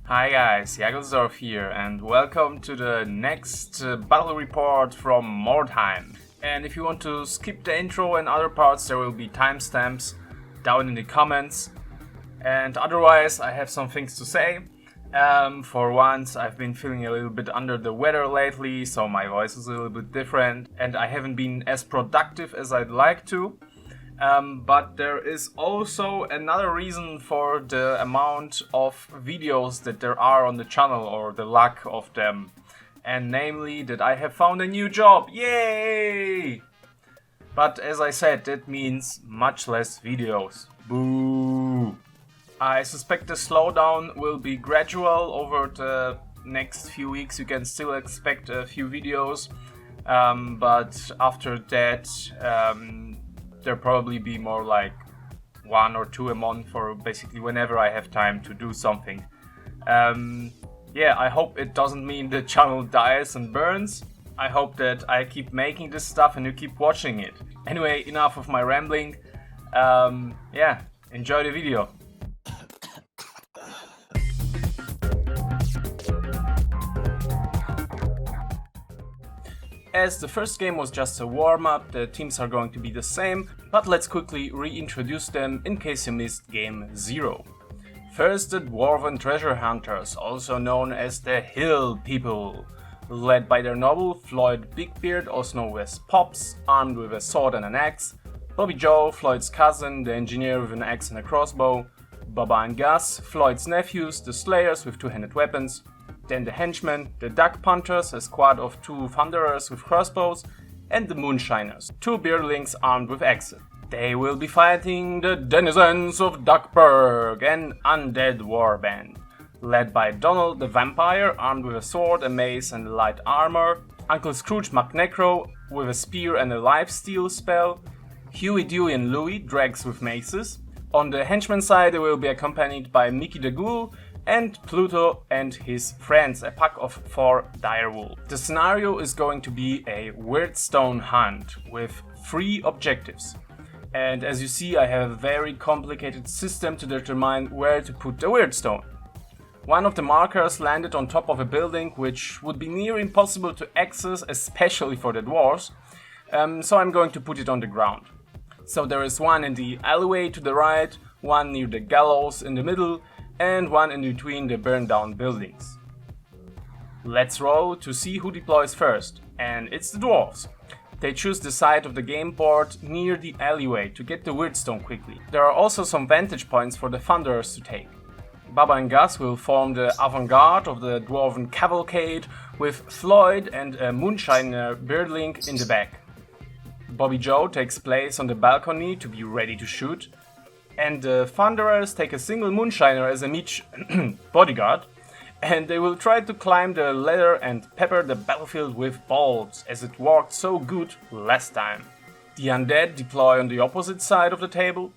Hi guys, Jagelsdorf here and welcome to the next battle report from Mordheim. And if you want to skip the intro and other parts, there will be timestamps down in the comments. And otherwise, I have some things to say. For once, I've been feeling a little bit under the weather lately, so my voice is a little bit different and I haven't been as productive as I'd like to. But there is also another reason for the amount of videos that there are on the channel, or the lack of them, and namely that I have found a new job. Yay! But as I said, that means much less videos. Boo! I suspect the slowdown will be gradual over the next few weeks. You can still expect a few videos, but after that there'll probably be more like 1 or 2 a month, or basically whenever I have time to do something. Yeah, I hope it doesn't mean the channel dies and burns. I hope that I keep making this stuff and you keep watching it. Anyway, enough of my rambling. Yeah, enjoy the video. As the first game was just a warm-up, the teams are going to be the same, but let's quickly reintroduce them in case you missed game 0. First, the Dwarven treasure hunters, also known as the Hill People, led by their noble Floyd Bigbeard, also known as Pops, armed with a sword and an axe, Bobby Joe, Floyd's cousin, the engineer with an axe and a crossbow, Baba and Gus, Floyd's nephews, the Slayers with two-handed weapons, then the henchmen, the Duck Punters, a squad of 2 Thunderers with crossbows, and the Moonshiners, 2 Beardlings armed with axes. They will be fighting the denizens of Duckburg, an undead warband, led by Donald the Vampire, armed with a sword, a mace and light armor, Uncle Scrooge McNecro with a spear and a lifesteal spell, Huey, Dewey and Louie, dregs with maces. On the henchman side they will be accompanied by Mickey the Ghoul, and Pluto and his friends, a pack of 4 direwolves. The scenario is going to be a Weirdstone hunt with 3 objectives. And as you see, I have a very complicated system to determine where to put the Weirdstone. One of the markers landed on top of a building which would be near impossible to access, especially for the dwarves, so I'm going to put it on the ground. So there is one in the alleyway to the right, one near the gallows in the middle, and one in between the burned down buildings. Let's roll to see who deploys first, and it's the dwarves. They choose the side of the game board near the alleyway to get the Weirdstone quickly. There are also some vantage points for the Thunderers to take. Baba and Gus will form the avant-garde of the Dwarven cavalcade with Floyd and a Moonshiner Beardling in the back. Bobby Joe takes place on the balcony to be ready to shoot, and the Thunderers take a single Moonshiner as a meat bodyguard, and they will try to climb the ladder and pepper the battlefield with bulbs, as it worked so good last time. The Undead deploy on the opposite side of the table.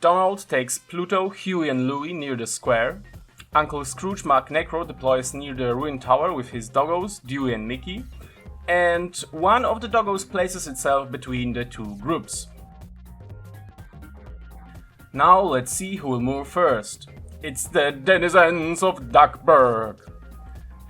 Donald takes Pluto, Huey and Louie near the square. Uncle Scrooge McNecro deploys near the ruined tower with his doggos, Dewey and Mickey, and one of the doggos places itself between the 2 groups. Now let's see who will move first. It's the denizens of Duckburg.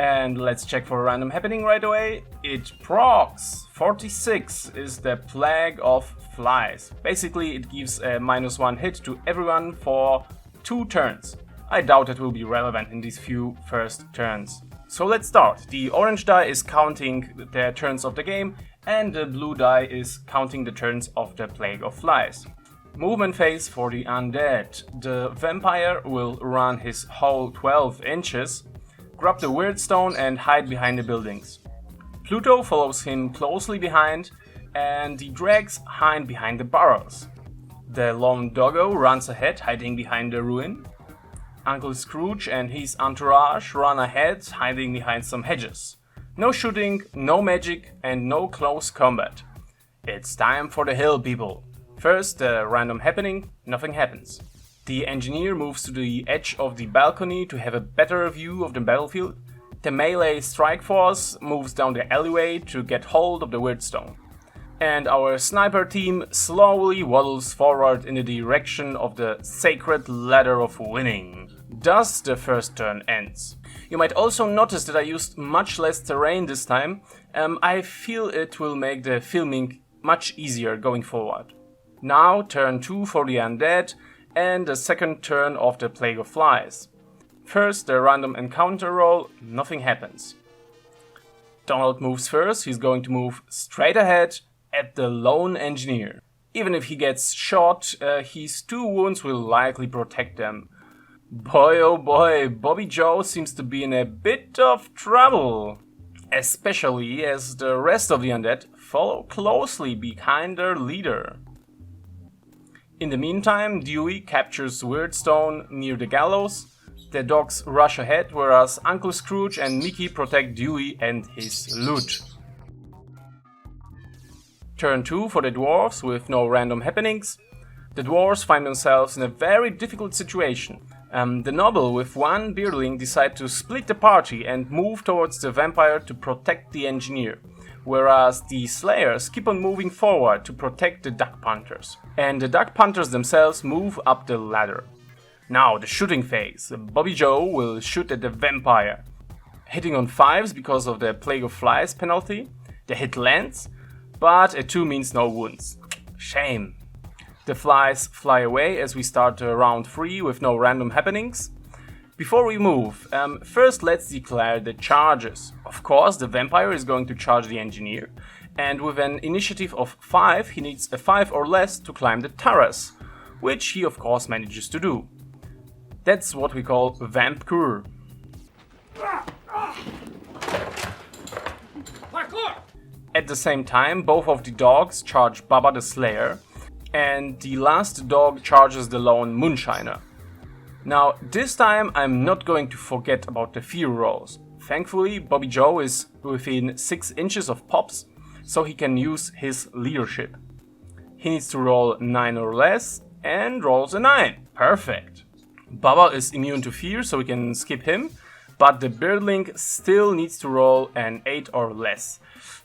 And let's check for a random happening right away. It procs. 46 is the Plague of Flies. Basically it gives a -1 hit to everyone for 2 turns. I doubt it will be relevant in these few first turns. So let's start. The orange die is counting the turns of the game, and the blue die is counting the turns of the Plague of Flies. Movement phase for the Undead. The Vampire will run his whole 12 inches, grab the Weirdstone and hide behind the buildings. Pluto follows him closely behind, and the dregs hide behind the barrels. The lone doggo runs ahead, hiding behind the ruin. Uncle Scrooge and his entourage run ahead, hiding behind some hedges. No shooting, no magic and no close combat. It's time for the Hill People. First, the random happening, nothing happens. The engineer moves to the edge of the balcony to have a better view of the battlefield. The melee strike force moves down the alleyway to get hold of the Weirdstone. and our sniper team slowly waddles forward in the direction of the sacred ladder of winning. Thus the first turn ends. You might also notice that I used much less terrain this time. I feel it will make the filming much easier going forward. Now turn 2 for the Undead and the second turn of the Plague of Flies. First the random encounter roll, nothing happens. Donald moves first, he's going to move straight ahead at the lone engineer. Even if he gets shot, his 2 wounds will likely protect them. Boy oh boy, Bobby Joe seems to be in a bit of trouble. Especially as the rest of the Undead follow closely behind their leader. In the meantime, Dewey captures Weirdstone near the gallows. The dogs rush ahead, whereas Uncle Scrooge and Mickey protect Dewey and his loot. Turn 2 for the Dwarves with no random happenings. The Dwarves find themselves in a very difficult situation. The noble with 1 beardling decide to split the party and move towards the vampire to protect the engineer, whereas the slayers keep on moving forward to protect the duck punters, and the duck punters themselves move up the ladder. Now the shooting phase. Bobby Joe will shoot at the vampire, hitting on 5s because of the Plague of Flies penalty. The hit lands, but a 2 means no wounds. Shame. The flies fly away as we start round 3 with no random happenings. Before we move, first let's declare the charges. Of course, the vampire is going to charge the engineer, and with an initiative of 5, he needs a 5 or less to climb the terrace, which he of course manages to do. That's what we call Vampcure. At the same time, both of the dogs charge Baba the Slayer, and the last dog charges the lone Moonshiner. Now, this time I'm not going to forget about the fear rolls. Thankfully, Bobby Joe is within 6 inches of Pops, so he can use his leadership. He needs to roll 9 or less, and rolls a 9. Perfect. Baba is immune to fear, so we can skip him, but the Birdling still needs to roll an 8 or less.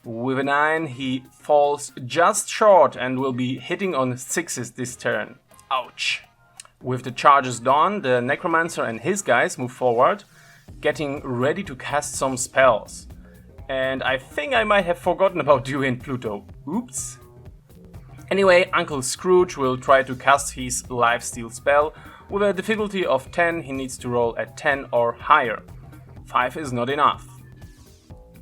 With a 9, he falls just short and will be hitting on 6s this turn. Ouch. With the charges done, the Necromancer and his guys move forward, getting ready to cast some spells. And I think I might have forgotten about Dewey and Pluto. Oops. Anyway, Uncle Scrooge will try to cast his lifesteal spell. With a difficulty of 10, he needs to roll a 10 or higher. 5 is not enough.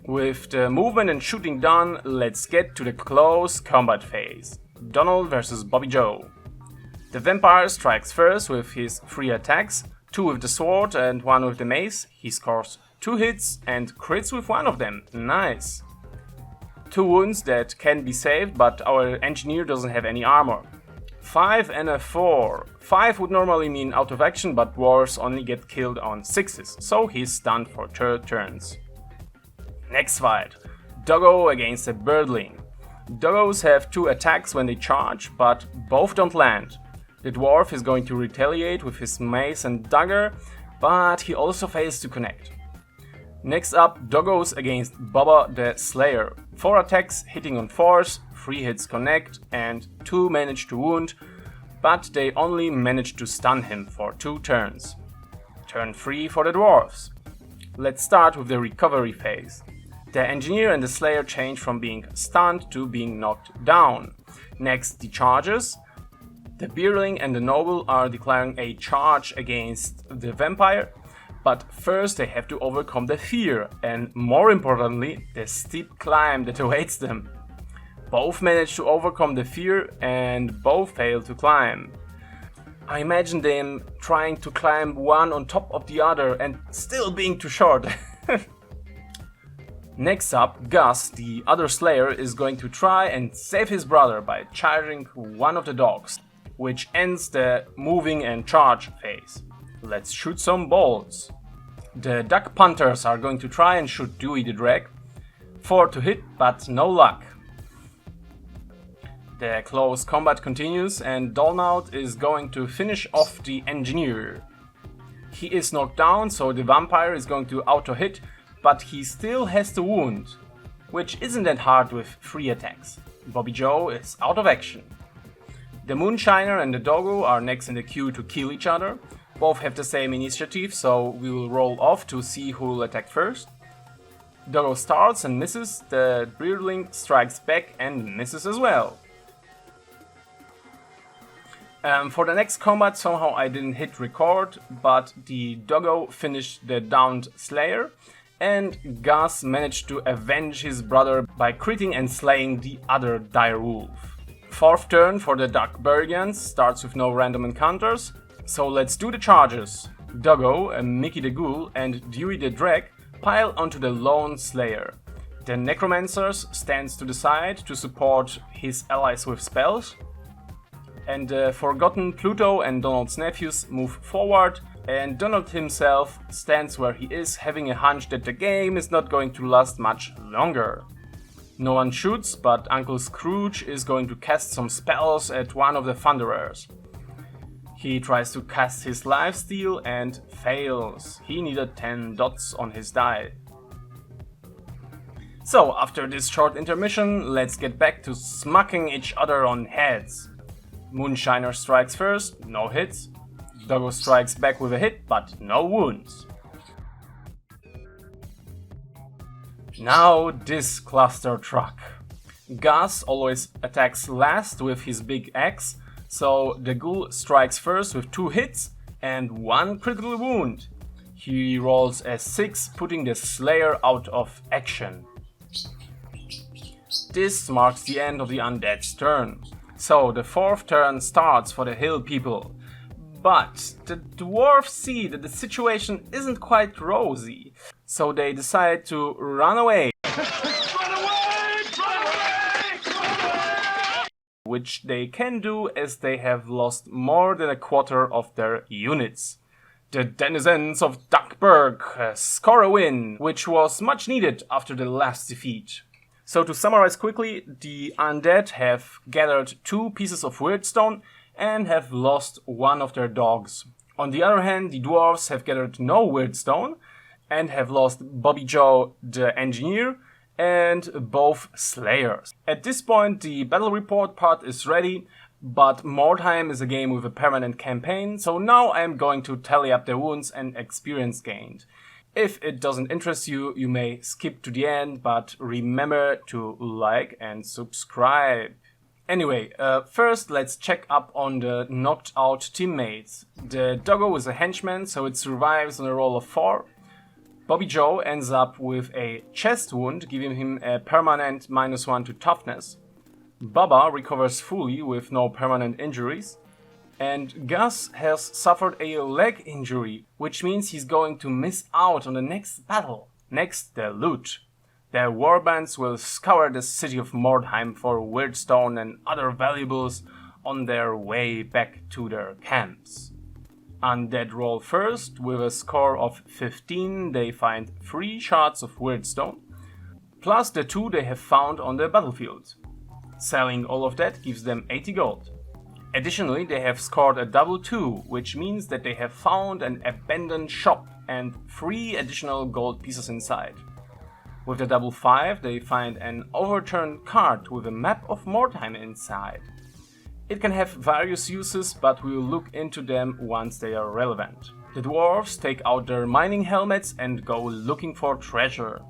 With the movement and shooting done, let's get to the close combat phase. Donald versus Bobby Joe. The vampire strikes first with his 3 attacks, 2 with the sword and 1 with the mace. He scores 2 hits and crits with 1 of them. Nice. 2 wounds that can be saved, but our engineer doesn't have any armor. 5 and a 4. 5 would normally mean out of action, but dwarves only get killed on 6s, so he's stunned for 2 turns. Next fight. Doggo against a Birdling. Doggos have 2 attacks when they charge, but both don't land. The dwarf is going to retaliate with his mace and dagger, but he also fails to connect. Next up, Doggos against Baba the Slayer. 4 attacks hitting on 4s, 3 hits connect, and 2 manage to wound, but they only manage to stun him for 2 turns. Turn 3 for the dwarves. Let's start with the recovery phase. The engineer and the slayer change from being stunned to being knocked down. Next, the charges. The Beerling and the Noble are declaring a charge against the vampire, but first they have to overcome the fear and, more importantly, the steep climb that awaits them. Both manage to overcome the fear and both fail to climb. I imagine them trying to climb one on top of the other and still being too short. Next up, Gus, the other slayer, is going to try and save his brother by charging one of the dogs, which ends the moving and charge phase. Let's shoot some balls. The duck punters are going to try and shoot Dewey the Drag. 4 to hit, but no luck. The close combat continues and Donald is going to finish off the engineer. He is knocked down, so the vampire is going to auto-hit, but he still has the wound, which isn't that hard with 3 attacks. Bobby Joe is out of action. The Moonshiner and the Doggo are next in the queue to kill each other. Both have the same initiative, so we will roll off to see who will attack first. Doggo starts and misses, the Breedling strikes back and misses as well. For the next combat, somehow I didn't hit record, but the Doggo finished the downed Slayer, and Gus managed to avenge his brother by critting and slaying the other dire wolf. Fourth turn for the Darkbergians starts with no random encounters, so let's do the charges. Doggo, Mickey the Ghoul, and Dewey the Drag pile onto the lone Slayer. The Necromancers stands to the side to support his allies with spells, and the Forgotten Pluto and Donald's nephews move forward, and Donald himself stands where he is, having a hunch that the game is not going to last much longer. No one shoots, but Uncle Scrooge is going to cast some spells at one of the Thunderers. He tries to cast his lifesteal and fails. He needed 10 dots on his die. So, after this short intermission, let's get back to smacking each other on heads. Moonshiner strikes first, no hits. Doggo strikes back with a hit, but no wounds. Now this cluster truck. Gus always attacks last with his big axe, so the Ghoul strikes first with 2 hits and 1 critical wound. He rolls a 6, putting the Slayer out of action. This marks the end of the Undead's turn. So the fourth turn starts for the hill people. But the Dwarves see that the situation isn't quite rosy, so they decide to run away. Which they can do as they have lost more than a quarter of their units. The denizens of Duckburg score a win, which was much needed after the last defeat. So to summarize quickly, the Undead have gathered 2 pieces of Weirdstone and have lost one of their dogs. On the other hand, the Dwarves have gathered no Weirdstone and have lost Bobby Joe the Engineer and both Slayers. At this point, the battle report part is ready, but Mordheim is a game with a permanent campaign, so now I am going to tally up the wounds and experience gained. If it doesn't interest you, you may skip to the end, but remember to like and subscribe. Anyway, first let's check up on the knocked out teammates. The Doggo is a henchman, so it survives on a roll of 4. Bobby Joe ends up with a chest wound, giving him a permanent -1 to toughness. Bubba recovers fully with no permanent injuries. And Gus has suffered a leg injury, which means he's going to miss out on the next battle. Next, the loot. The warbands will scour the city of Mordheim for Weirdstone and other valuables on their way back to their camps. Undead roll first. With a score of 15, they find 3 shards of Weirdstone, plus the 2 they have found on the battlefield. Selling all of that gives them 80 gold. Additionally, they have scored a double 2, which means that they have found an abandoned shop and 3 additional gold pieces inside. With the double 5, they find an overturned cart with a map of Mordheim inside. It can have various uses, but we will look into them once they are relevant. The Dwarves take out their mining helmets and go looking for treasure.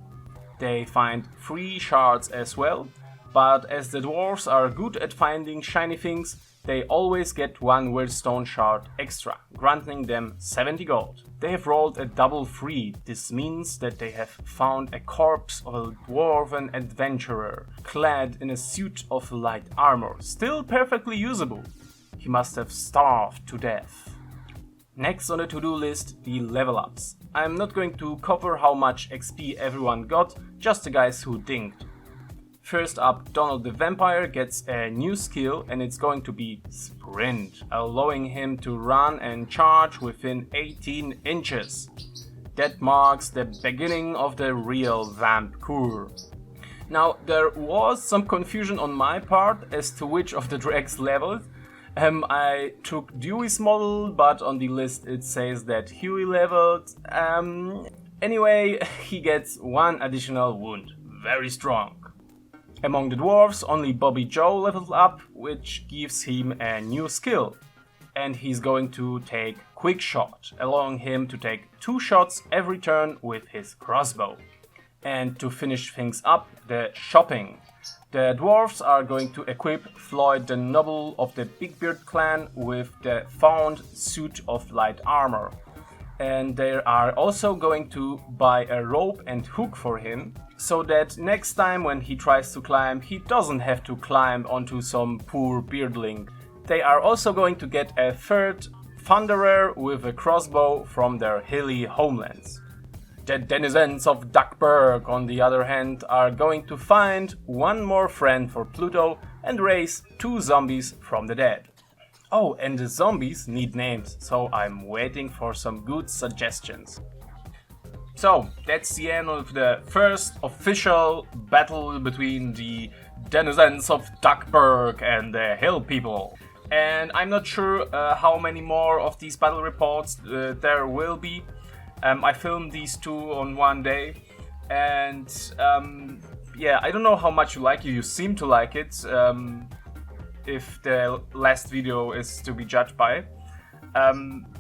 They find 3 shards as well, but as the Dwarves are good at finding shiny things, they always get 1 Weirdstone shard extra, granting them 70 gold. They have rolled a double 3. This means that they have found a corpse of a dwarven adventurer, clad in a suit of light armor, still perfectly usable. He must have starved to death. Next on the to-do list, the level ups. I'm not going to cover how much XP everyone got, just the guys who dinged. First up, Donald the Vampire gets a new skill, and it's going to be Sprint, allowing him to run and charge within 18 inches. That marks the beginning of the real Vamp Cure. Now, there was some confusion on my part as to which of the drags leveled. I took Dewey's model, but on the list it says that Huey leveled. Anyway, he gets 1 additional wound. Very strong. Among the Dwarves, only Bobby Joe leveled up, which gives him a new skill. and he's going to take quick shot, allowing him to take 2 shots every turn with his crossbow. And to finish things up, the shopping. The dwarves are going to equip Floyd the Noble of the Bigbeard clan with the found suit of light armor. And they are also going to buy a rope and hook for him, so that next time when he tries to climb, he doesn't have to climb onto some poor beardling. They are also going to get a third thunderer with a crossbow from their hilly homelands. The denizens of Duckburg, on the other hand, are going to find one more friend for Pluto and raise 2 zombies from the dead. Oh, and the zombies need names, so I'm waiting for some good suggestions. So, that's the end of the first official battle between the denizens of Duckburg and the hill people. And I'm not sure how many more of these battle reports there will be. I filmed these 2 on one day, and yeah, I don't know how much you like it. You seem to like it, if the last video is to be judged by.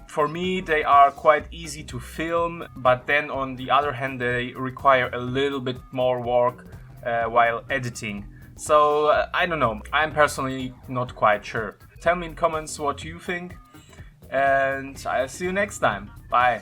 For me, they are quite easy to film, but then on the other hand, they require a little bit more work while editing. So I don't know. I'm personally not quite sure. Tell me in comments what you think, and I'll see you next time. Bye.